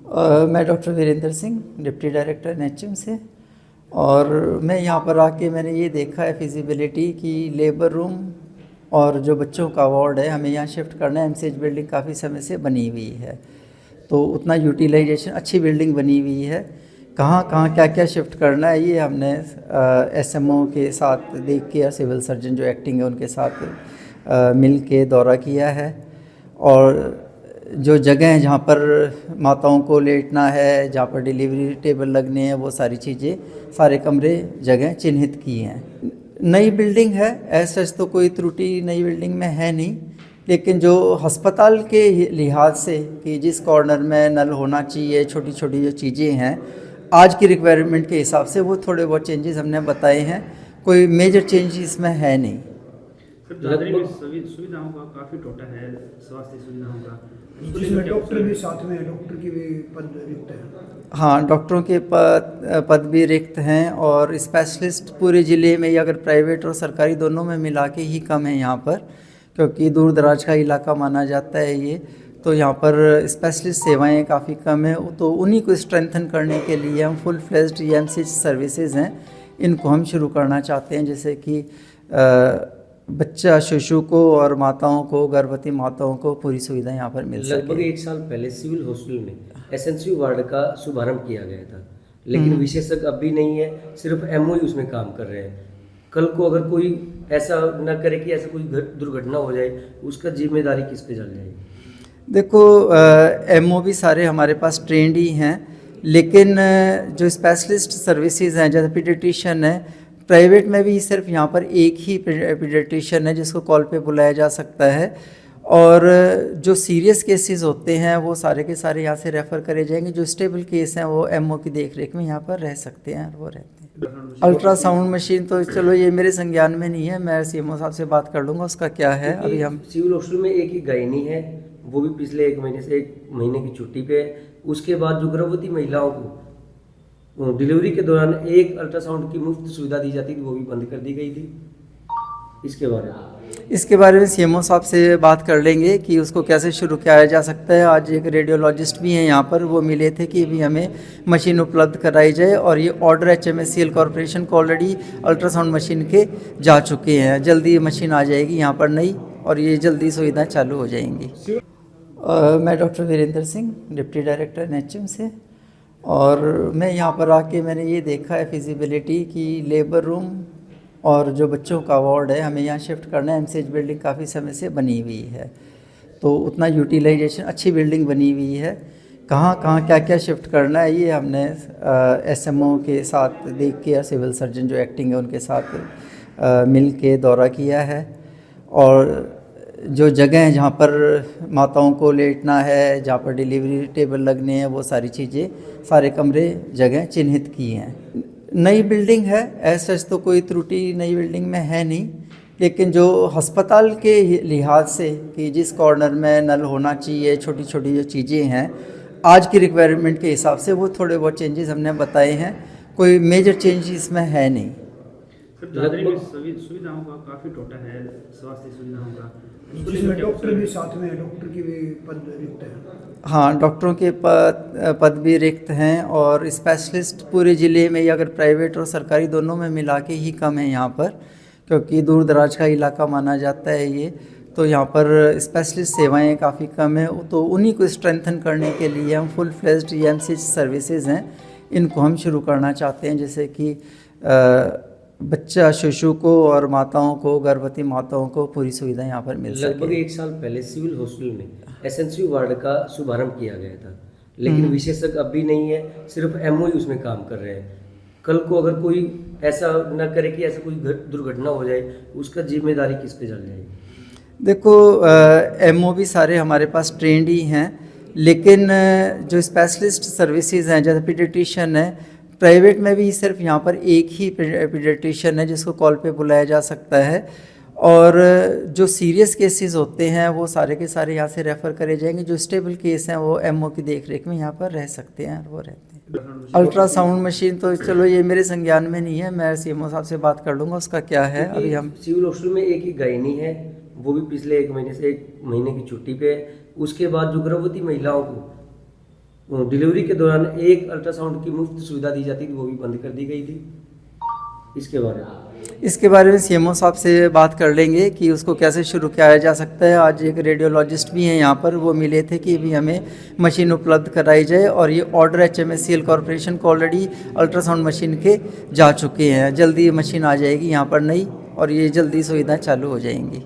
मैं doctor Virendra Singh, deputy director NHM से। और मैं यहाँ पर आके मैंने ये देखा है फिजिबिलिटी कि लेबर रूम और जो बच्चों का वार्ड है हमें यहाँ शिफ्ट करना है। एमसीएच बिल्डिंग काफ़ी समय से बनी हुई है, तो उतना यूटिलाइजेशन, अच्छी बिल्डिंग बनी हुई है। कहाँ कहाँ क्या क्या शिफ्ट करना है ये हमने एसएमओ के साथ देख के, या सिविल सर्जन जो एक्टिंग है उनके साथ मिल के दौरा किया है। और जो जगह है जहाँ पर माताओं को लेटना है, जहाँ पर डिलीवरी टेबल लगने हैं, वो सारी चीज़ें, सारे कमरे जगह चिन्हित किए हैं। नई बिल्डिंग है, ऐसा तो कोई त्रुटि नई बिल्डिंग में है नहीं, लेकिन जो अस्पताल के लिहाज से कि जिस कॉर्नर में नल होना चाहिए, छोटी छोटी जो चीज़ें हैं आज की रिक्वायरमेंट के हिसाब से, वो थोड़े बहुत चेंजेस हमने बताए हैं। कोई मेजर चेंज इसमें है नहीं। दादरी में सभी सुविधाओं का काफ़ी टोटा है, स्वास्थ्य सुविधाओं का, जिसमें डॉक्टर भी साथ में है, डॉक्टर की भी पद रिक्त है। हाँ, डॉक्टरों के पद भी रिक्त हैं, और स्पेशलिस्ट पूरे ज़िले में, या अगर प्राइवेट और सरकारी दोनों में मिला के ही कम है यहाँ पर, क्योंकि दूर दराज का इलाका माना जाता है ये, तो यहाँ पर स्पेशलिस्ट सेवाएं काफ़ी कम है। तो उन्हीं को स्ट्रेंथन करने के लिए हम फुल फ्लेज्ड एमसीएच सर्विसेज हैं, इनको हम शुरू करना चाहते हैं, जैसे कि बच्चा शिशु को और माताओं को, गर्भवती माताओं को पूरी सुविधा यहाँ पर मिल सके। लगभग 1 साल पहले सिविल हॉस्पिटल में एसएनसी वार्ड का शुभारंभ किया गया था, लेकिन विशेषज्ञ अब भी नहीं है, सिर्फ एमओयू उसमें काम कर रहे हैं। कल को अगर कोई ऐसा न करे कि ऐसा कोई दुर्घटना हो जाए, उसका जिम्मेदारी किस पे चल जाएगी? देखो, एमओ भी सारे हमारे पास ट्रेंड ही हैं, लेकिन जो स्पेशलिस्ट सर्विसेज हैं, जैसे पीडियाट्रिशियन है, प्राइवेट में भी सिर्फ यहाँ पर एक ही पीडियाट्रिशियन है जिसको कॉल पे बुलाया जा सकता है। और जो सीरियस केसेस होते हैं वो सारे के सारे यहाँ से रेफ़र करे जाएंगे। जो स्टेबल केस हैं वो एमओ की देखरेख में यहाँ पर रह सकते हैं, वो रहते हैं। अल्ट्रासाउंड मशीन तो चलो ये मेरे संज्ञान में नहीं है, मैं सीएमओ साहब से बात कर लूँगा उसका क्या है। अभी हम सिविल हॉस्पिटल में एक ही गायनी है, वो भी पिछले 1 महीने से 1 महीने की छुट्टी पे है। उसके बाद जो गर्भवती महिलाओं को डिलीवरी के दौरान एक अल्ट्रासाउंड की मुफ्त सुविधा दी जाती थी, वो भी बंद कर दी गई थी। इसके बारे में सीएमओ साहब से बात कर लेंगे कि उसको कैसे शुरू किया जा सकता है। आज एक रेडियोलॉजिस्ट भी हैं यहाँ पर, वो मिले थे कि भी हमें मशीन उपलब्ध कराई जाए, और ये ऑर्डर HMSCL कॉरपोरेशन को ऑलरेडी अल्ट्रासाउंड मशीन के जा चुके हैं। जल्दी ये मशीन आ जाएगी यहाँ पर नई, और ये जल्दी सुविधाएँ चालू हो जाएंगी। मैं doctor Virendra Singh, deputy director NHM से। और मैं यहाँ पर आके मैंने ये देखा है फिजिबिलिटी कि लेबर रूम और जो बच्चों का वार्ड है हमें यहाँ शिफ्ट करना है। एमसीएच बिल्डिंग काफ़ी समय से बनी हुई है, तो उतना यूटिलाइजेशन, अच्छी बिल्डिंग बनी हुई है। कहाँ कहाँ क्या क्या शिफ्ट करना है ये हमने एसएमओ के साथ देख के, या सिविल सर्जन जो एक्टिंग है उनके साथ मिल के दौरा किया है। और जो जगह है जहाँ पर माताओं को लेटना है, जहाँ पर डिलीवरी टेबल लगने हैं, वो सारी चीज़ें, सारे कमरे जगह चिन्हित किए हैं। नई बिल्डिंग है, ऐसा तो कोई त्रुटि नई बिल्डिंग में है नहीं, लेकिन जो अस्पताल के लिहाज से कि जिस कॉर्नर में नल होना चाहिए, छोटी छोटी जो चीज़ें हैं आज की रिक्वायरमेंट के हिसाब से, वो थोड़े बहुत चेंजेस हमने बताए हैं। कोई मेजर चेंज इसमें है नहीं। दादरी में सभी सुविधाओं का काफ़ी टोटा है, स्वास्थ्य सुविधाओं का, जिसमें डॉक्टर भी साथ में है, डॉक्टर की भी पद रिक्त है। हाँ, डॉक्टरों के पद भी रिक्त हैं, और स्पेशलिस्ट पूरे ज़िले में, या अगर प्राइवेट और सरकारी दोनों में मिला के ही कम है यहाँ पर, क्योंकि दूर दराज का इलाका माना जाता है ये, तो यहाँ पर स्पेशलिस्ट सेवाएं काफ़ी कम है। तो उन्हीं को स्ट्रेंथन करने के लिए हम फुल फ्लेज्ड एमसीएच सर्विसेज हैं, इनको हम शुरू करना चाहते हैं, जैसे कि बच्चा शिशु को और माताओं को, गर्भवती माताओं को पूरी सुविधा यहाँ पर मिल सके। लगभग 1 साल पहले सिविल हॉस्पिटल में एसएनसी वार्ड का शुभारंभ किया गया था, लेकिन विशेषज्ञ अब भी नहीं है, सिर्फ एमओयू उसमें काम कर रहे हैं। कल को अगर कोई ऐसा न करे कि ऐसा कोई दुर्घटना हो जाए, उसका जिम्मेदारी किस पे चल जाएगी? देखो, एमओ भी सारे हमारे पास ट्रेंड ही हैं, लेकिन जो स्पेशलिस्ट सर्विसेज हैं, जैसे पीडियाट्रिशियन है, प्राइवेट में भी सिर्फ यहाँ पर एक ही पीडियाट्रिशियन है जिसको कॉल पे बुलाया जा सकता है। और जो सीरियस केसेस होते हैं वो सारे के सारे यहाँ से रेफ़र करे जाएंगे। जो स्टेबल केस हैं वो एमओ की देखरेख में यहाँ पर रह सकते हैं, वो रहते हैं। अल्ट्रासाउंड मशीन तो चलो ये मेरे संज्ञान में नहीं है, मैं सीएमओ साहब से बात कर लूँगा उसका क्या है। अभी हम सिविल हॉस्पिटल में एक ही गायनी है, वो भी पिछले 1 महीने से 1 महीने की छुट्टी पे है। उसके बाद जो गर्भवती महिलाओं को डिलीवरी के दौरान एक अल्ट्रासाउंड की मुफ्त सुविधा दी जाती थी, वो भी बंद कर दी गई थी। इसके बारे में इसके बारे में सीएमओ साहब से बात कर लेंगे कि उसको कैसे शुरू किया जा सकता है। आज एक रेडियोलॉजिस्ट भी हैं यहाँ पर, वो मिले थे कि भी हमें मशीन उपलब्ध कराई जाए और ये ऑर्डर HMSCL कॉरपोरेशन को ऑलरेडी अल्ट्रासाउंड मशीन के जा चुके हैं। जल्दी ये मशीन आ जाएगी यहाँ पर नई और ये जल्दी सुविधाएं चालू हो जाएंगी।